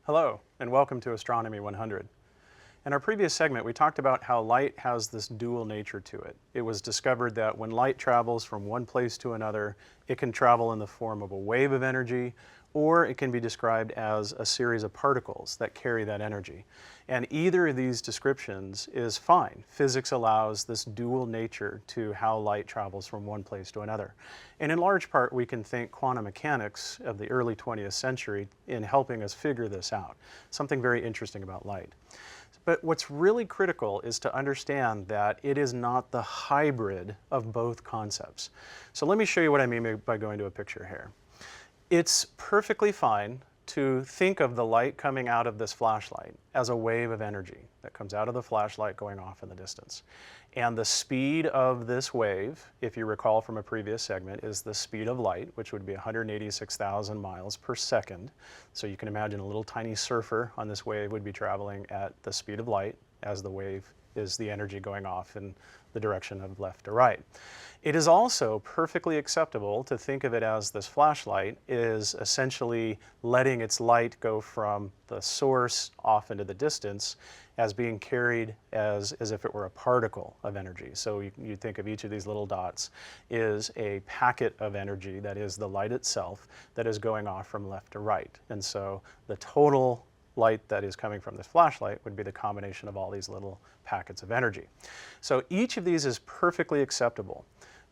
Hello, and welcome to Astronomy 100. In our previous segment, we talked about how light has this dual nature to it. It was discovered that when light travels from one place to another, it can travel in the form of a wave of energy, or it can be described as a series of particles that carry that energy. And either of these descriptions is fine. Physics allows this dual nature to how light travels from one place to another. And in large part, we can thank quantum mechanics of the early 20th century in helping us figure this out. Something very interesting about light. But what's really critical is to understand that it is not the hybrid of both concepts. So let me show you what I mean by going to a picture here. It's perfectly fine to think of the light coming out of this flashlight as a wave of energy that comes out of the flashlight going off in the distance. And the speed of this wave, if you recall from a previous segment, is the speed of light, which would be 186,000 miles per second. So you can imagine a little tiny surfer on this wave would be traveling at the speed of light as the wave is the energy going off in the direction of left to right. It is also perfectly acceptable to think of it as this flashlight is essentially letting its light go from the source off into the distance as being carried as if it were a particle of energy. So you think of each of these little dots is a packet of energy that is the light itself that is going off from left to right. And so the total light that is coming from this flashlight would be the combination of all these little packets of energy. So each of these is perfectly acceptable.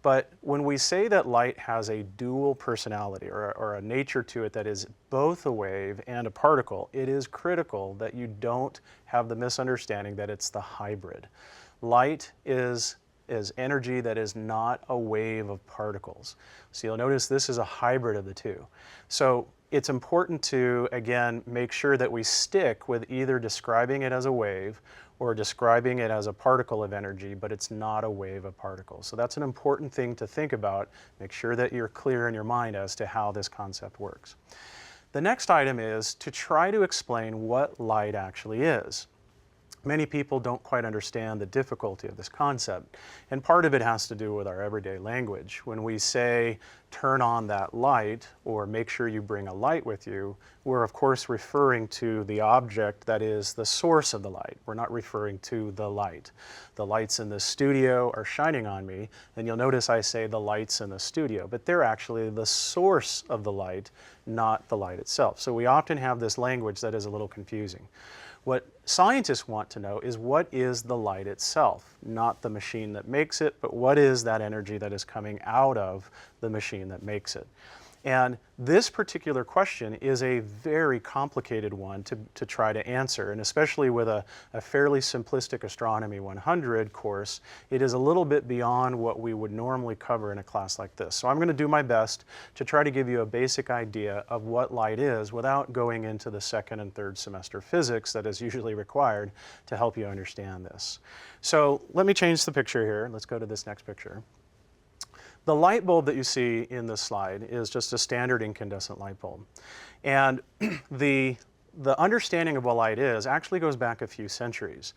But when we say that light has a dual personality or a nature to it that is both a wave and a particle, it is critical that you don't have the misunderstanding that it's the hybrid. Light is energy that is not a wave of particles. So you'll notice this is a hybrid of the two. So it's important to, again, make sure that we stick with either describing it as a wave or describing it as a particle of energy, but it's not a wave of particles. So that's an important thing to think about. Make sure that you're clear in your mind as to how this concept works. The next item is to try to explain what light actually is. Many people don't quite understand the difficulty of this concept, and part of it has to do with our everyday language. When we say, turn on that light, or make sure you bring a light with you, we're of course referring to the object that is the source of the light. We're not referring to the light. The lights in the studio are shining on me, and you'll notice I say the lights in the studio, but they're actually the source of the light, not the light itself. So we often have this language that is a little confusing. What scientists want to know is what is the light itself, not the machine that makes it, but what is that energy that is coming out of the machine that makes it. And this particular question is a very complicated one to try to answer, and especially with a fairly simplistic Astronomy 100 course, it is a little bit beyond what we would normally cover in a class like this. So I'm going to do my best to try to give you a basic idea of what light is without going into the second and third semester physics that is usually required to help you understand this. So let me change the picture here. Let's go to this next picture. The light bulb that you see in this slide is just a standard incandescent light bulb. And the understanding of what light is actually goes back a few centuries.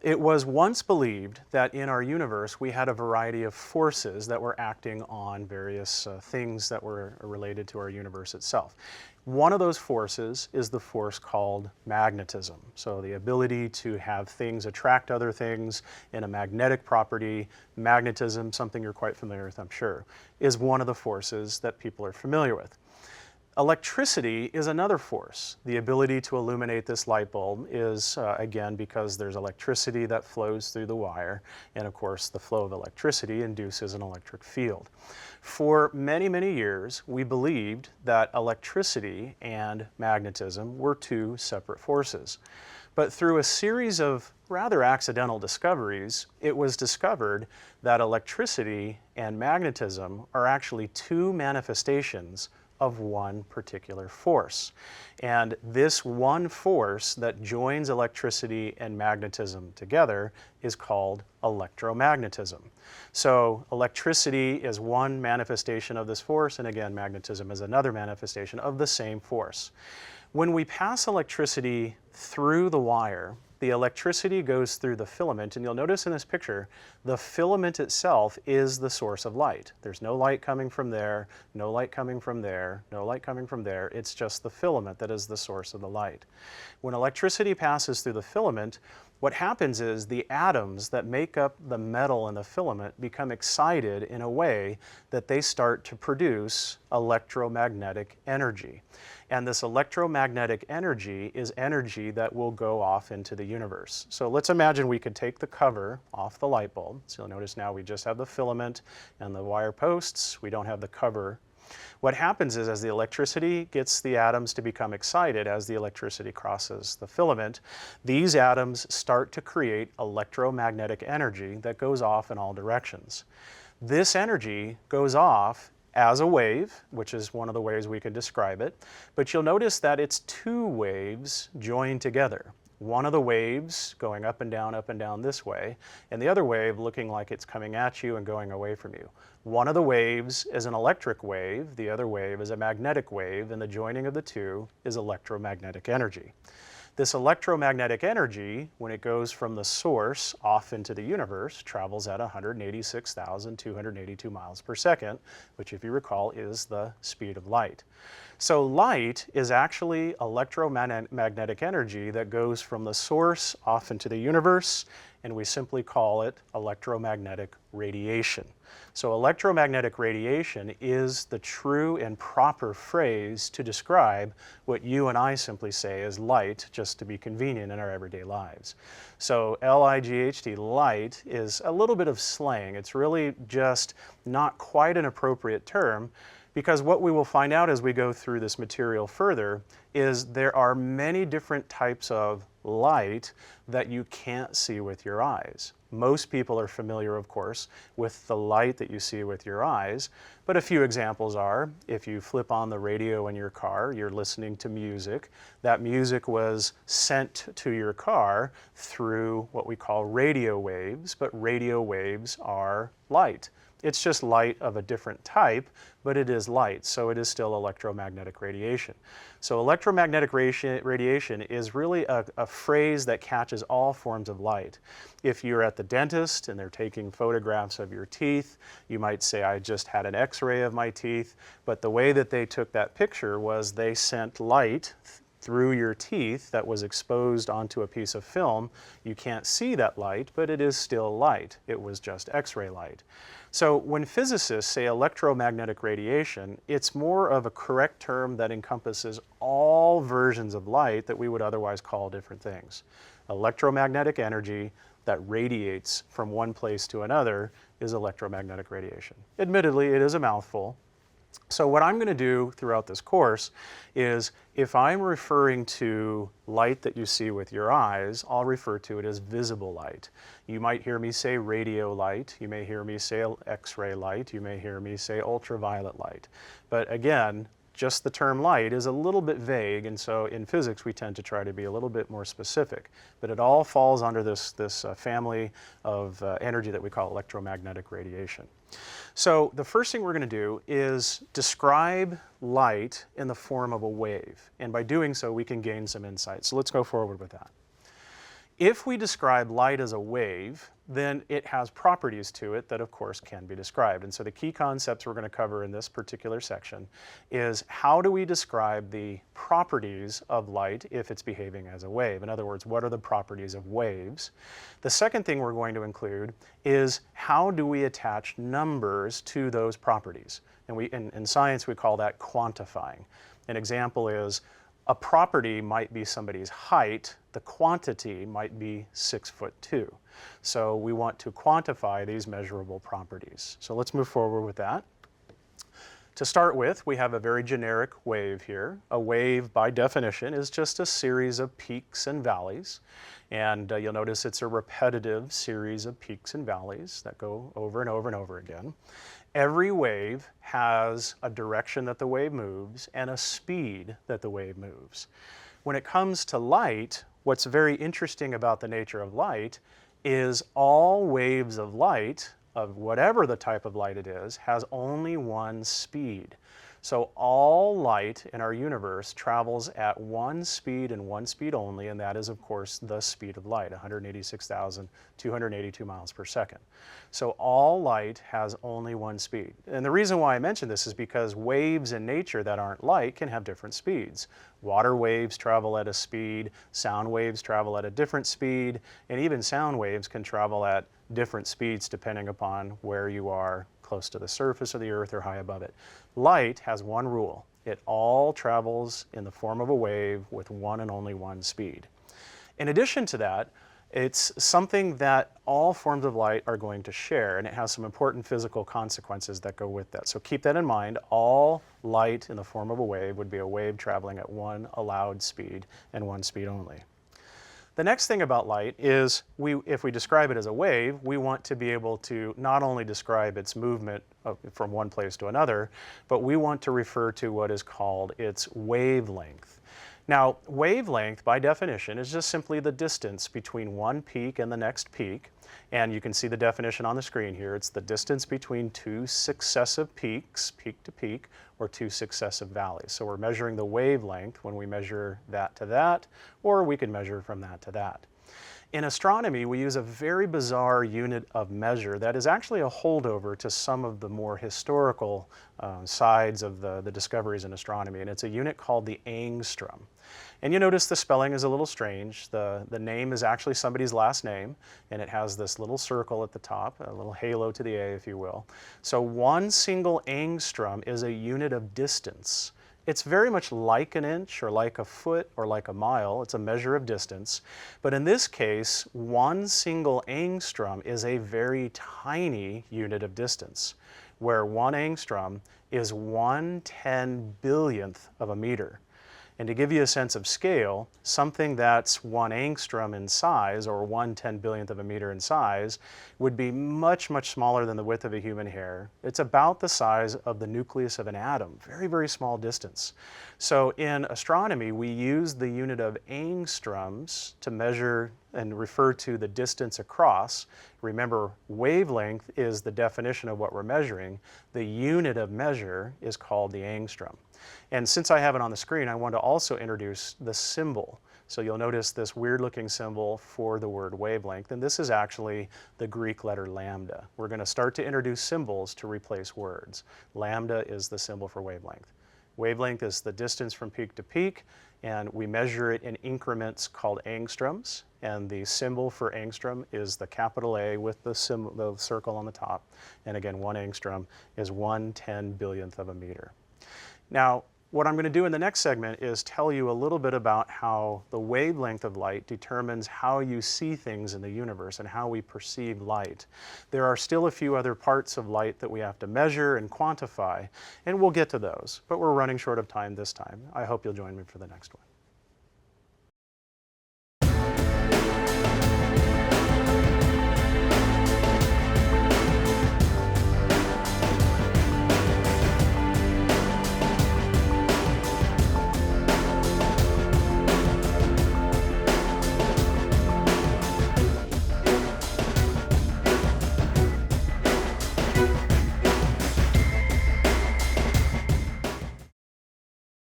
It was once believed that in our universe we had a variety of forces that were acting on various things that were related to our universe itself. One of those forces is the force called magnetism. So the ability to have things attract other things in a magnetic property, magnetism, something you're quite familiar with, I'm sure, is one of the forces that people are familiar with. Electricity is another force. The ability to illuminate this light bulb is, again, because there's electricity that flows through the wire, and of course the flow of electricity induces an electric field. For many, many years, we believed that electricity and magnetism were two separate forces. But through a series of rather accidental discoveries, it was discovered that electricity and magnetism are actually two manifestations of one particular force. And this one force that joins electricity and magnetism together is called electromagnetism. So electricity is one manifestation of this force, and again, magnetism is another manifestation of the same force. When we pass electricity through the wire, the electricity goes through the filament, and you'll notice in this picture, the filament itself is the source of light. There's no light coming from there, no light coming from there, no light coming from there. It's just the filament that is the source of the light. When electricity passes through the filament, what happens is the atoms that make up the metal in the filament become excited in a way that they start to produce electromagnetic energy. And this electromagnetic energy is energy that will go off into the universe. So let's imagine we could take the cover off the light bulb. So you'll notice now we just have the filament and the wire posts. We don't have the cover. What happens is as the electricity gets the atoms to become excited, as the electricity crosses the filament, these atoms start to create electromagnetic energy that goes off in all directions. This energy goes off as a wave, which is one of the ways we can describe it, but you'll notice that it's two waves joined together. One of the waves going up and down this way, and the other wave looking like it's coming at you and going away from you. One of the waves is an electric wave, the other wave is a magnetic wave, and the joining of the two is electromagnetic energy. This electromagnetic energy, when it goes from the source off into the universe, travels at 186,282 miles per second, which, if you recall, is the speed of light. So light is actually electromagnetic energy that goes from the source off into the universe, and we simply call it electromagnetic radiation. So electromagnetic radiation is the true and proper phrase to describe what you and I simply say is light, just to be convenient in our everyday lives. So L-I-G-H-T, light, is a little bit of slang. It's really just not quite an appropriate term, because what we will find out as we go through this material further is there are many different types of light that you can't see with your eyes. Most people are familiar, of course, with the light that you see with your eyes, but a few examples are, if you flip on the radio in your car, you're listening to music. That music was sent to your car through what we call radio waves, but radio waves are light. It's just light of a different type, but it is light, so it is still electromagnetic radiation. So electromagnetic radiation is really a phrase that catches all forms of light. If you're at the dentist and they're taking photographs of your teeth, you might say, I just had an x-ray of my teeth, but the way that they took that picture was they sent light through your teeth that was exposed onto a piece of film. You can't see that light, but it is still light. It was just X-ray light. So when physicists say electromagnetic radiation, it's more of a correct term that encompasses all versions of light that we would otherwise call different things. Electromagnetic energy that radiates from one place to another is electromagnetic radiation. Admittedly, it is a mouthful. So what I'm going to do throughout this course is, if I'm referring to light that you see with your eyes, I'll refer to it as visible light. You might hear me say radio light, you may hear me say X-ray light, you may hear me say ultraviolet light. But again, just the term light is a little bit vague, and so in physics we tend to try to be a little bit more specific. But it all falls under this family of energy that we call electromagnetic radiation. So the first thing we're going to do is describe light in the form of a wave. And by doing so, we can gain some insight. So let's go forward with that. If we describe light as a wave, then it has properties to it that, of course, can be described. And so the key concepts we're going to cover in this particular section is, how do we describe the properties of light if it's behaving as a wave? In other words, what are the properties of waves? The second thing we're going to include is, how do we attach numbers to those properties? And in science, we call that quantifying. An example is, a property might be somebody's height, the quantity might be 6'2". So we want to quantify these measurable properties. So let's move forward with that. To start with, we have a very generic wave here. A wave, by definition, is just a series of peaks and valleys. And you'll notice it's a repetitive series of peaks and valleys that go over and over and over again. Every wave has a direction that the wave moves and a speed that the wave moves. When it comes to light, what's very interesting about the nature of light is all waves of light, of whatever the type of light it is, has only one speed. So all light in our universe travels at one speed and one speed only, and that is, of course, the speed of light, 186,282 miles per second. So all light has only one speed. And the reason why I mention this is because waves in nature that aren't light can have different speeds. Water waves travel at a speed, sound waves travel at a different speed, and even sound waves can travel at different speeds depending upon where you are, close to the surface of the earth or high above it. Light has one rule. It all travels in the form of a wave with one and only one speed. In addition to that, it's something that all forms of light are going to share, and it has some important physical consequences that go with that. So keep that in mind. All light in the form of a wave would be a wave traveling at one allowed speed and one speed only. The next thing about light is, if we describe it as a wave, we want to be able to not only describe its movement from one place to another, but we want to refer to what is called its wavelength. Now, wavelength, by definition, is just simply the distance between one peak and the next peak. And you can see the definition on the screen here. It's the distance between two successive peaks, peak to peak, or two successive valleys. So we're measuring the wavelength when we measure that to that, or we can measure from that to that. In astronomy, we use a very bizarre unit of measure that is actually a holdover to some of the more historical sides of the discoveries in astronomy, and it's a unit called the angstrom. And you notice the spelling is a little strange. The name is actually somebody's last name, and it has this little circle at the top, a little halo to the A, if you will. So one single angstrom is a unit of distance. It's very much like an inch or like a foot or like a mile. It's a measure of distance. But in this case, one single angstrom is a very tiny unit of distance, where one angstrom is 1/10,000,000th of a meter. And to give you a sense of scale, something that's 1 angstrom in size, or 1/10,000,000th of a meter in size, would be much, much smaller than the width of a human hair. It's about the size of the nucleus of an atom, very, very small distance. So in astronomy, we use the unit of angstroms to measure and refer to the distance across. Remember, wavelength is the definition of what we're measuring. The unit of measure is called the angstrom. And since I have it on the screen, I want to also introduce the symbol. So you'll notice this weird looking symbol for the word wavelength, and this is actually the Greek letter lambda. We're going to start to introduce symbols to replace words. Lambda is the symbol for wavelength. Wavelength is the distance from peak to peak, and we measure it in increments called angstroms, and the symbol for angstrom is the capital A with the circle on the top. And again, 1 angstrom is 1/10,000,000th of a meter. Now, what I'm going to do in the next segment is tell you a little bit about how the wavelength of light determines how you see things in the universe and how we perceive light. There are still a few other parts of light that we have to measure and quantify, and we'll get to those, but we're running short of time this time. I hope you'll join me for the next one.